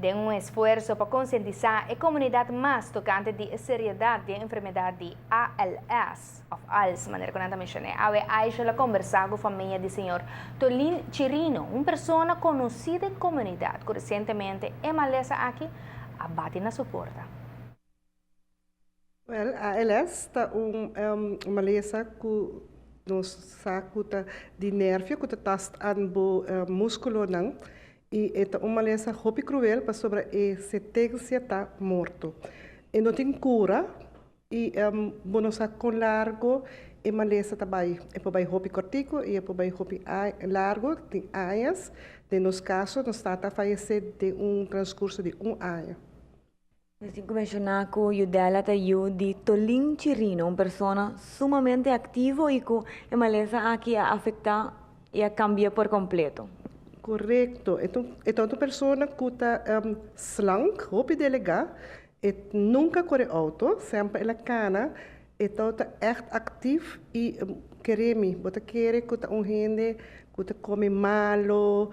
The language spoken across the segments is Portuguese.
de un esfuerzo para concientizar a comunidad más tocante de seriedad de enfermedad de ALS, of Alzheimer, como eu mencionei. Aisha la conversar com a família do senhor Tolin Chirino, uma pessoa conhecida em comunidade, que recentemente é malesa aqui, abate na suporta. Well, ALS está uma lesão que nos saco de nervo que está aan bo músculo não e é uma lesão hopi cruel para sobre a sentença está morto. E não tem cura e bono saco com largo e uma lesão também é para vai hopi cortico e é para vai hopi largo tem anos de nos casos nos está a falecer de transcurso de ano. Assim como mencionar que o dela de Tolin Chirino, uma pessoa sumamente ativa e que a maleza aqui afeta e cambia por completo. Correto. Então, uma pessoa que está slank, hopi delegar, e nunca corre auto, sempre ela cana, então está echt actief e queremos, bota querer que está gente que come malo,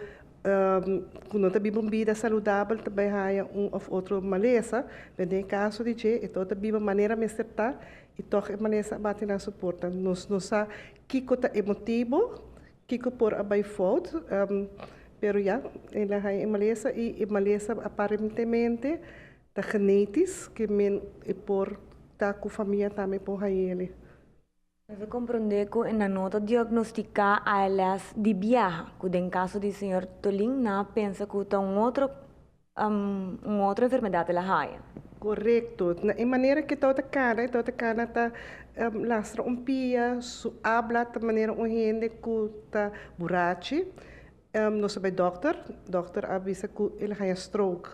quando está uma vida saudável também há of outro maleza, mas em caso de que então está uma maneira mais certa e toch maleza bate na suporta. Nos sa kiko está emotivo, kiko por abai fault, pero já ela há maleza e maleza aparentemente está genético que men e por tá com família também por ele. Deve compreender que na nota diagnosticar ALS de viaja, que em caso do senhor Tolin, não pensa que tem outra enfermidade lá haia. Correto. Na maneira que toda cara está lastra pia, su habla de maneira gente que está burachi. Não sabe doctor avisa que ele tem stroke.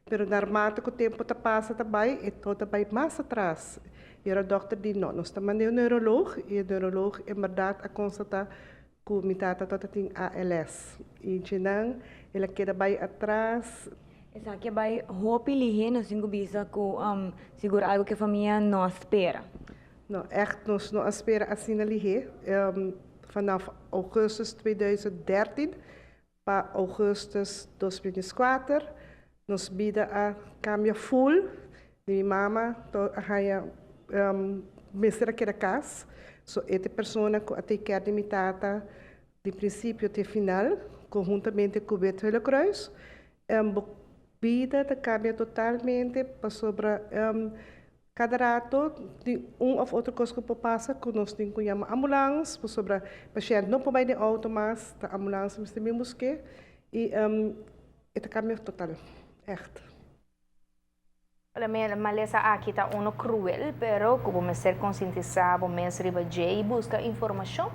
Pero naarmate que o tempo passa também, e toda vai mais atrás. E o dokter diz, não, nós estamos no neuroloog, e o neuroloog, em verdade, a constatar que o mitata toda tem ALS. E então, ele queda bem atrás. Essa aqui vai hopi lihe, não singo bisa que seguro algo que a família não espera. Não, echt, nós não espera assim na lihe. Vanaf augustus 2013 para augustus 2024, nos bieden a cambio full. Minha mama, mestra que era casa, so esta pessoa que até quer de mitata, de princípio até final, conjuntamente com o Beto Hello Cruz, vida de cambia totalmente para sobre cada rato de ou outra coisa que passa que nós temos que chamar ambulância para sobre o paciente não pode ir de auto mas a ambulância mas também busque e esta cambia total echt. La maleza aqui está cruel, pero como ser conscientizado, vamos riba e busca informação.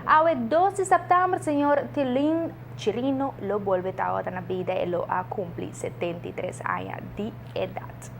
Ao 12 de setembro, senhor Tolin Chirino lo vuelve a na vida e lo a cumplir 73 anos de idade.